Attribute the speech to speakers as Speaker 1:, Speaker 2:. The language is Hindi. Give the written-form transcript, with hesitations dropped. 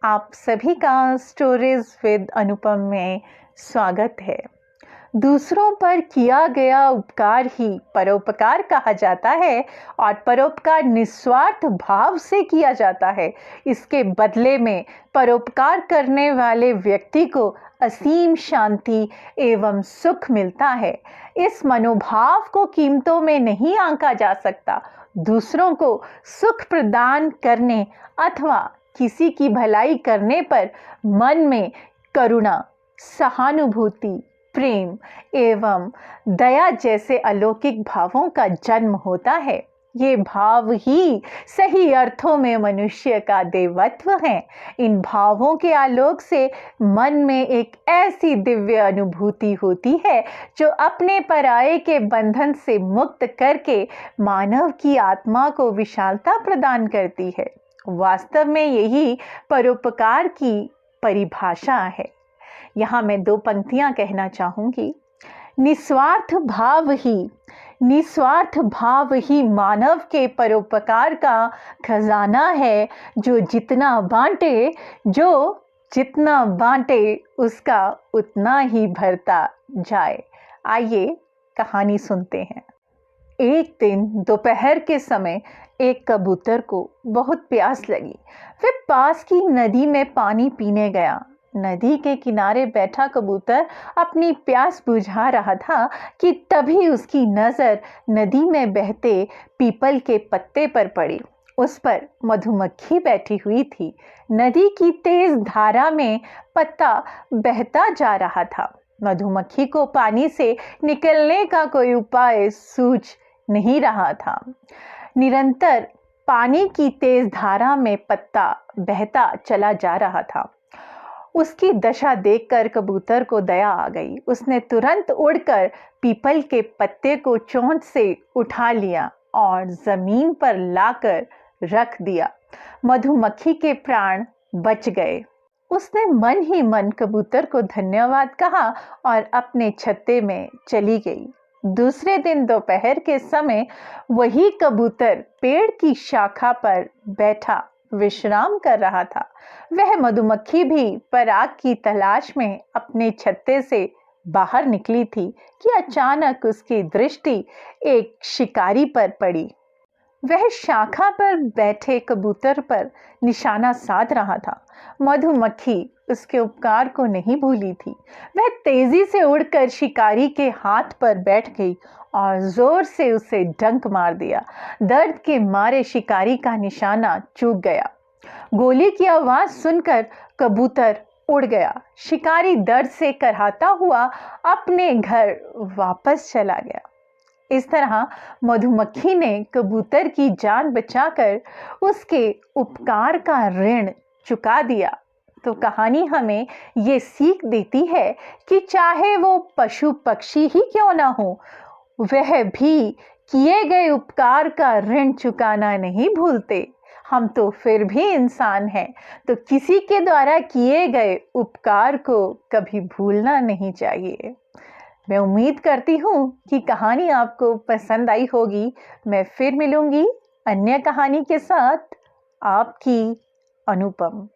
Speaker 1: आप सभी का स्टोरीज विद अनुपम में स्वागत है। दूसरों पर किया गया उपकार ही परोपकार कहा जाता है और परोपकार निस्वार्थ भाव से किया जाता है। इसके बदले में परोपकार करने वाले व्यक्ति को असीम शांति एवं सुख मिलता है। इस मनोभाव को कीमतों में नहीं आंका जा सकता। दूसरों को सुख प्रदान करने अथवा किसी की भलाई करने पर मन में करुणा, सहानुभूति, प्रेम एवं दया जैसे अलौकिक भावों का जन्म होता है। ये भाव ही सही अर्थों में मनुष्य का देवत्व है। इन भावों के आलोक से मन में एक ऐसी दिव्य अनुभूति होती है जो अपने पराये के बंधन से मुक्त करके मानव की आत्मा को विशालता प्रदान करती है। वास्तव में यही परोपकार की परिभाषा है। यहाँ मैं 2 पंक्तियाँ कहना चाहूँगी। निस्वार्थ भाव ही मानव के परोपकार का खजाना है। जो जितना बांटे उसका उतना ही भरता जाए। आइए कहानी सुनते हैं। एक दिन दोपहर के समय एक कबूतर को बहुत प्यास लगी। वह पास की नदी में पानी पीने गया। नदी के किनारे बैठा कबूतर अपनी प्यास बुझा रहा था कि तभी उसकी नज़र नदी में बहते पीपल के पत्ते पर पड़ी। उस पर मधुमक्खी बैठी हुई थी। नदी की तेज धारा में पत्ता बहता जा रहा था। मधुमक्खी को पानी से निकलने का कोई उपाय सूझ नहीं रहा था। निरंतर पानी की तेज धारा में पत्ता बहता चला जा रहा था। उसकी दशा देखकर कबूतर को दया आ गई। उसने तुरंत उड़कर पीपल के पत्ते को चोंच से उठा लिया और जमीन पर लाकर रख दिया। मधुमक्खी के प्राण बच गए। उसने मन ही मन कबूतर को धन्यवाद कहा और अपने छत्ते में चली गई। दूसरे दिन दोपहर के समय वही कबूतर पेड़ की शाखा पर बैठा विश्राम कर रहा था। वह मधुमक्खी भी पराग की तलाश में अपने छत्ते से बाहर निकली थी कि अचानक उसकी दृष्टि एक शिकारी पर पड़ी। वह शाखा पर बैठे कबूतर पर निशाना साध रहा था। मधुमक्खी उसके उपकार को नहीं भूली थी। वह तेजी से उड़कर शिकारी के हाथ पर बैठ गई और जोर से उसे डंक मार दिया। दर्द के मारे शिकारी का निशाना चूक गया। गोली की आवाज सुनकर कबूतर उड़ गया। शिकारी दर्द से कराहता हुआ अपने घर वापस चला गया। इस तरह मधुमक्खी ने कबूतर की जान बचाकर उसके उपकार का ऋण चुका दिया। तो कहानी हमें ये सीख देती है कि चाहे वो पशु पक्षी ही क्यों ना हो, वह भी किए गए उपकार का ऋण चुकाना नहीं भूलते। हम तो फिर भी इंसान हैं, तो किसी के द्वारा किए गए उपकार को कभी भूलना नहीं चाहिए। मैं उम्मीद करती हूँ कि कहानी आपको पसंद आई होगी। मैं फिर मिलूंगी अन्य कहानी के साथ। आपकी अनुपम।